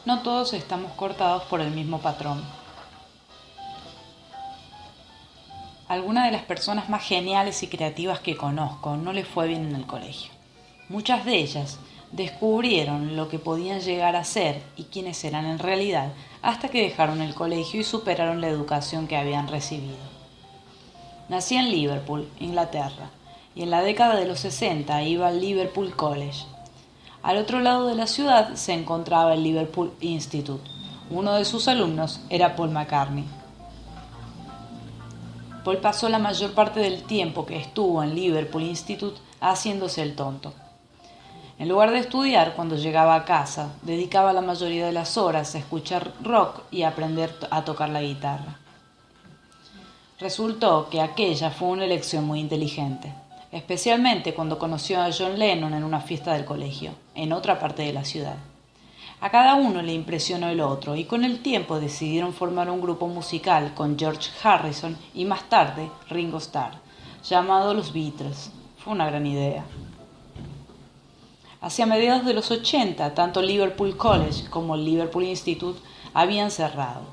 No todos estamos cortados por el mismo patrón. Algunas de las personas más geniales y creativas que conozco no les fue bien en el colegio. Muchas de ellas descubrieron lo que podían llegar a ser y quiénes eran en realidad hasta que dejaron el colegio y superaron la educación que habían recibido. Nací en Liverpool, Inglaterra, y en la década de los 60 iba al Liverpool College. Al otro lado de la ciudad se encontraba el Liverpool Institute. Uno de sus alumnos era Paul McCartney. Paul pasó la mayor parte del tiempo que estuvo en Liverpool Institute haciéndose el tonto. En lugar de estudiar, cuando llegaba a casa, dedicaba la mayoría de las horas a escuchar rock y a aprender a tocar la guitarra. Resultó que aquella fue una elección muy inteligente, especialmente cuando conoció a John Lennon en una fiesta del colegio, en otra parte de la ciudad. A cada uno le impresionó el otro y con el tiempo decidieron formar un grupo musical con George Harrison y más tarde Ringo Starr, llamado los Beatles. Fue una gran idea. Hacia mediados de los 80, tanto Liverpool College como el Liverpool Institute habían cerrado.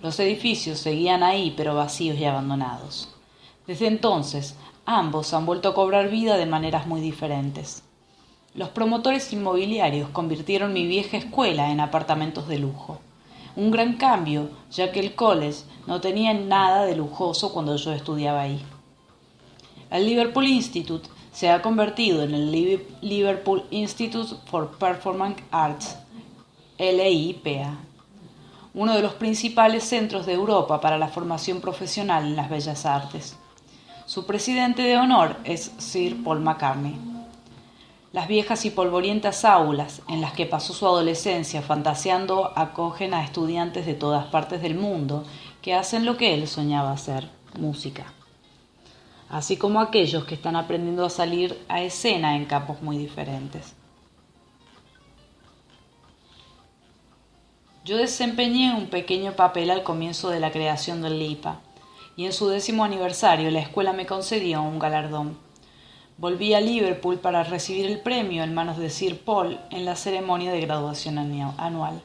Los edificios seguían ahí, pero vacíos y abandonados. Desde entonces, ambos han vuelto a cobrar vida de maneras muy diferentes. Los promotores inmobiliarios convirtieron mi vieja escuela en apartamentos de lujo. Un gran cambio, ya que el college no tenía nada de lujoso cuando yo estudiaba ahí. El Liverpool Institute se ha convertido en el Liverpool Institute for Performing Arts, LIPA, uno de los principales centros de Europa para la formación profesional en las bellas artes. Su presidente de honor es Sir Paul McCartney. Las viejas y polvorientas aulas en las que pasó su adolescencia fantaseando acogen a estudiantes de todas partes del mundo que hacen lo que él soñaba hacer, música. Así como aquellos que están aprendiendo a salir a escena en campos muy diferentes. Yo desempeñé un pequeño papel al comienzo de la creación del LIPA, y en su 10º aniversario la escuela me concedió un galardón. Volví a Liverpool para recibir el premio en manos de Sir Paul en la ceremonia de graduación anual.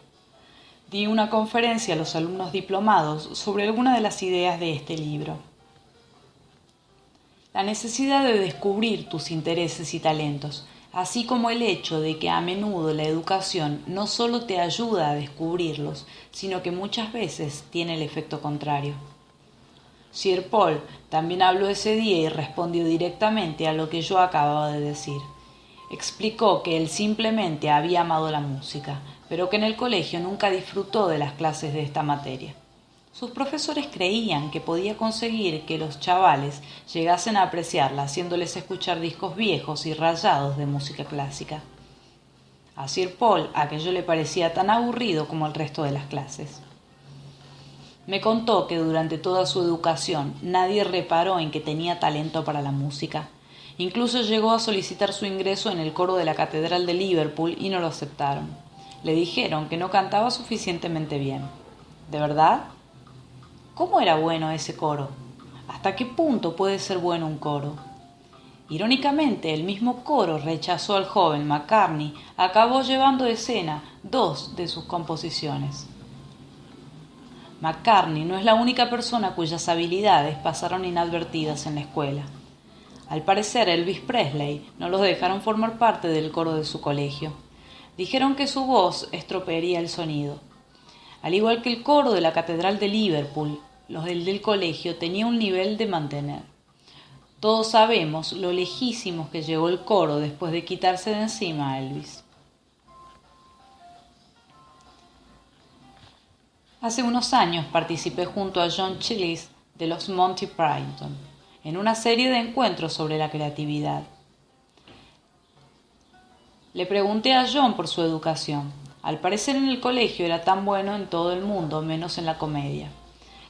Di una conferencia a los alumnos diplomados sobre algunas de las ideas de este libro. La necesidad de descubrir tus intereses y talentos, así como el hecho de que a menudo la educación no solo te ayuda a descubrirlos, sino que muchas veces tiene el efecto contrario. Sir Paul también habló ese día y respondió directamente a lo que yo acababa de decir. Explicó que él simplemente había amado la música, pero que en el colegio nunca disfrutó de las clases de esta materia. Sus profesores creían que podía conseguir que los chavales llegasen a apreciarla haciéndoles escuchar discos viejos y rayados de música clásica. A Sir Paul aquello le parecía tan aburrido como el resto de las clases. Me contó que durante toda su educación nadie reparó en que tenía talento para la música. Incluso llegó a solicitar su ingreso en el coro de la Catedral de Liverpool y no lo aceptaron. Le dijeron que no cantaba suficientemente bien. ¿De verdad? ¿Cómo era bueno ese coro? ¿Hasta qué punto puede ser bueno un coro? Irónicamente, el mismo coro rechazó al joven McCartney, acabó llevando a escena 2 de sus composiciones. McCartney no es la única persona cuyas habilidades pasaron inadvertidas en la escuela. Al parecer, Elvis Presley no los dejaron formar parte del coro de su colegio. Dijeron que su voz estropearía el sonido. Al igual que el coro de la Catedral de Liverpool, los del colegio tenía un nivel de mantener. Todos sabemos lo lejísimos que llegó el coro después de quitarse de encima a Elvis. Hace unos años participé junto a John Cleese de los Monty Python en una serie de encuentros sobre la creatividad. Le pregunté a John por su educación. Al parecer en el colegio era tan bueno en todo el mundo menos en la comedia,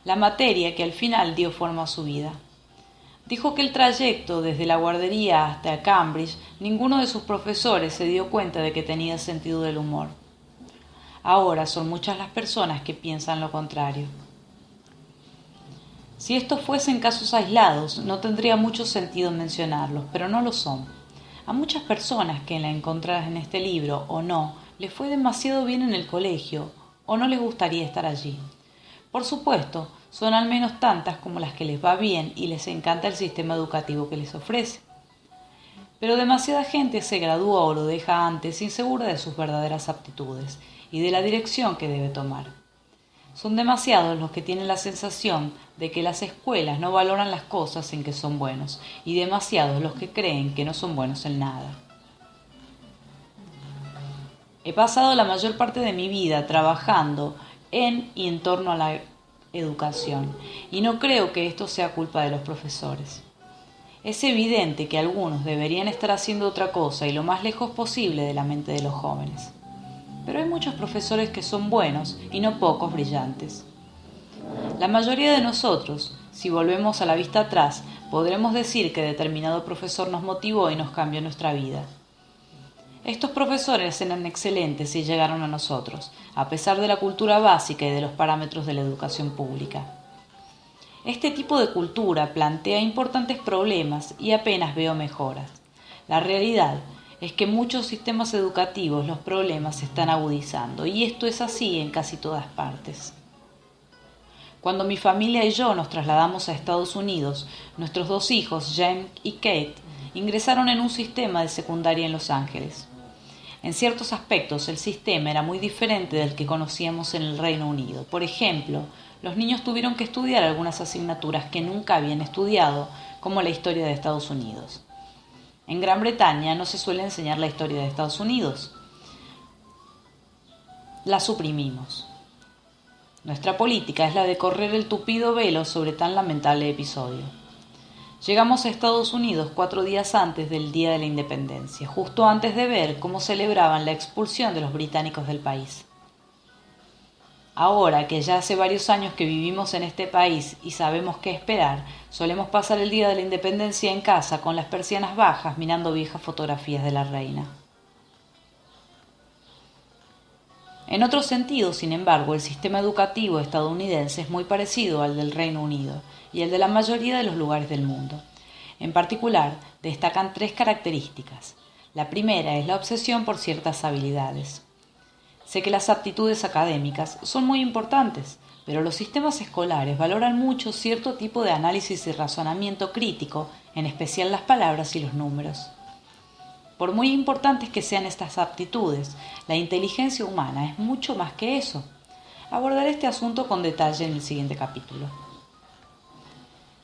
la materia que al final dio forma a su vida. Dijo que el trayecto desde la guardería hasta Cambridge, ninguno de sus profesores se dio cuenta de que tenía sentido del humor. Ahora son muchas las personas que piensan lo contrario. Si estos fuesen casos aislados, no tendría mucho sentido mencionarlos, pero no lo son. A muchas personas que la encontrarás en este libro o no, les fue demasiado bien en el colegio, o no les gustaría estar allí. Por supuesto, son al menos tantas como las que les va bien y les encanta el sistema educativo que les ofrece. Pero demasiada gente se gradúa o lo deja antes insegura de sus verdaderas aptitudes y de la dirección que debe tomar. Son demasiados los que tienen la sensación de que las escuelas no valoran las cosas en que son buenos y demasiados los que creen que no son buenos en nada. He pasado la mayor parte de mi vida trabajando en y en torno a la educación y no creo que esto sea culpa de los profesores. Es evidente que algunos deberían estar haciendo otra cosa y lo más lejos posible de la mente de los jóvenes. Pero hay muchos profesores que son buenos y no pocos brillantes. La mayoría de nosotros, si volvemos a la vista atrás, podremos decir que determinado profesor nos motivó y nos cambió nuestra vida. Estos profesores eran excelentes y llegaron a nosotros, a pesar de la cultura básica y de los parámetros de la educación pública. Este tipo de cultura plantea importantes problemas y apenas veo mejoras. La realidad es que en muchos sistemas educativos los problemas se están agudizando y esto es así en casi todas partes. Cuando mi familia y yo nos trasladamos a Estados Unidos, nuestros 2 hijos, Jen y Kate, ingresaron en un sistema de secundaria en Los Ángeles. En ciertos aspectos el sistema era muy diferente del que conocíamos en el Reino Unido. Por ejemplo, los niños tuvieron que estudiar algunas asignaturas que nunca habían estudiado, como la historia de Estados Unidos. En Gran Bretaña no se suele enseñar la historia de Estados Unidos. La suprimimos. Nuestra política es la de correr el tupido velo sobre tan lamentable episodio. Llegamos a Estados Unidos 4 días antes del Día de la Independencia, justo antes de ver cómo celebraban la expulsión de los británicos del país. Ahora que ya hace varios años que vivimos en este país y sabemos qué esperar, solemos pasar el Día de la Independencia en casa con las persianas bajas mirando viejas fotografías de la reina. En otro sentido, sin embargo, el sistema educativo estadounidense es muy parecido al del Reino Unido y el de la mayoría de los lugares del mundo. En particular, destacan 3 características. La primera es la obsesión por ciertas habilidades. Sé que las aptitudes académicas son muy importantes, pero los sistemas escolares valoran mucho cierto tipo de análisis y razonamiento crítico, en especial las palabras y los números. Por muy importantes que sean estas aptitudes, la inteligencia humana es mucho más que eso. Abordaré este asunto con detalle en el siguiente capítulo.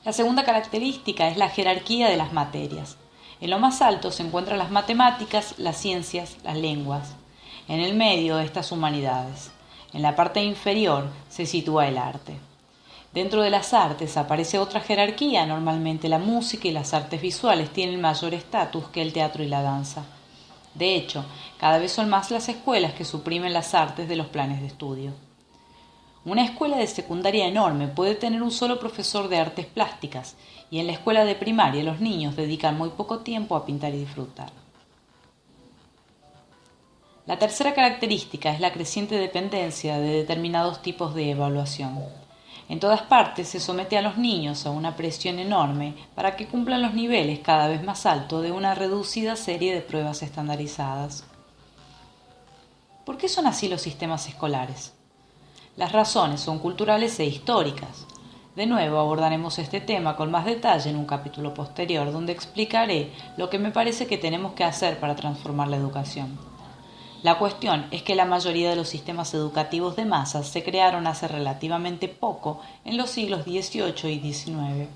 La segunda característica es la jerarquía de las materias. En lo más alto se encuentran las matemáticas, las ciencias, las lenguas. En el medio, estas humanidades. En la parte inferior se sitúa el arte. Dentro de las artes aparece otra jerarquía, normalmente la música y las artes visuales tienen mayor estatus que el teatro y la danza. De hecho, cada vez son más las escuelas que suprimen las artes de los planes de estudio. Una escuela de secundaria enorme puede tener un solo profesor de artes plásticas y en la escuela de primaria los niños dedican muy poco tiempo a pintar y disfrutar. La tercera característica es la creciente dependencia de determinados tipos de evaluación. En todas partes se somete a los niños a una presión enorme para que cumplan los niveles cada vez más altos de una reducida serie de pruebas estandarizadas. ¿Por qué son así los sistemas escolares? Las razones son culturales e históricas. De nuevo abordaremos este tema con más detalle en un capítulo posterior donde explicaré lo que me parece que tenemos que hacer para transformar la educación. La cuestión es que la mayoría de los sistemas educativos de masas se crearon hace relativamente poco en los siglos XVIII y XIX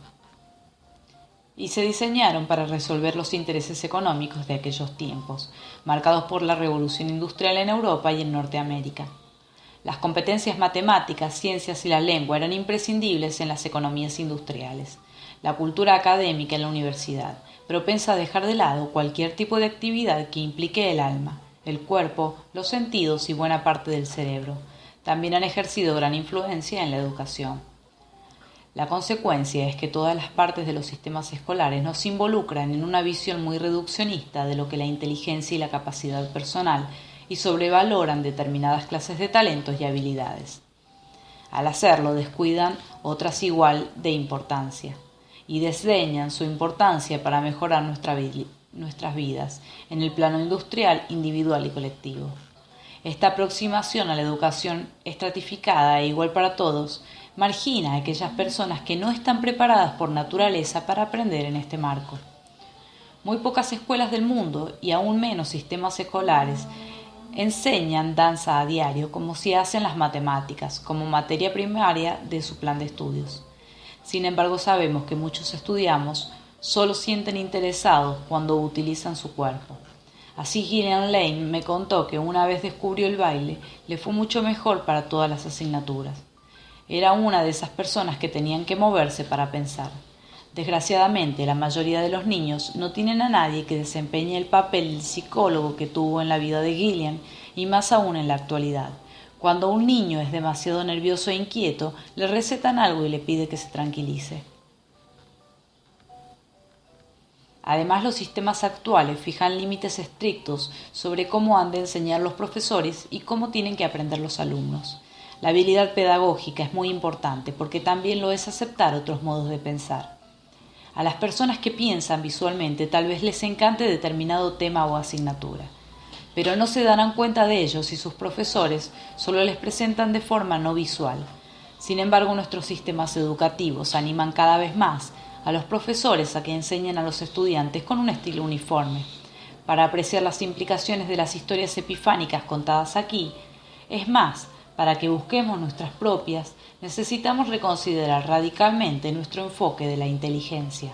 y se diseñaron para resolver los intereses económicos de aquellos tiempos, marcados por la revolución industrial en Europa y en Norteamérica. Las competencias matemáticas, ciencias y la lengua eran imprescindibles en las economías industriales. La cultura académica en la universidad, propensa a dejar de lado cualquier tipo de actividad que implique el alma, el cuerpo, los sentidos y buena parte del cerebro. También han ejercido gran influencia en la educación. La consecuencia es que todas las partes de los sistemas escolares nos involucran en una visión muy reduccionista de lo que la inteligencia y la capacidad personal y sobrevaloran determinadas clases de talentos y habilidades. Al hacerlo descuidan otras igual de importancia y desdeñan su importancia para mejorar nuestras vidas en el plano industrial, individual y colectivo. Esta aproximación a la educación estratificada e igual para todos margina a aquellas personas que no están preparadas por naturaleza para aprender en este marco. Muy pocas escuelas del mundo, y aún menos sistemas escolares, enseñan danza a diario como si hacen las matemáticas, como materia primaria de su plan de estudios. Sin embargo, sabemos que muchos estudiamos solo sienten interesados cuando utilizan su cuerpo. Así Gillian Lane me contó que una vez descubrió el baile, le fue mucho mejor para todas las asignaturas. Era una de esas personas que tenían que moverse para pensar. Desgraciadamente, la mayoría de los niños no tienen a nadie que desempeñe el papel del psicólogo que tuvo en la vida de Gillian y más aún en la actualidad. Cuando un niño es demasiado nervioso e inquieto, le recetan algo y le pide que se tranquilice. Además, los sistemas actuales fijan límites estrictos sobre cómo han de enseñar los profesores y cómo tienen que aprender los alumnos. La habilidad pedagógica es muy importante porque también lo es aceptar otros modos de pensar. A las personas que piensan visualmente tal vez les encante determinado tema o asignatura, pero no se darán cuenta de ello si sus profesores solo les presentan de forma no visual. Sin embargo, nuestros sistemas educativos animan cada vez más a los profesores a que enseñen a los estudiantes con un estilo uniforme. Para apreciar las implicaciones de las historias epifánicas contadas aquí, es más, para que busquemos nuestras propias, necesitamos reconsiderar radicalmente nuestro enfoque de la inteligencia.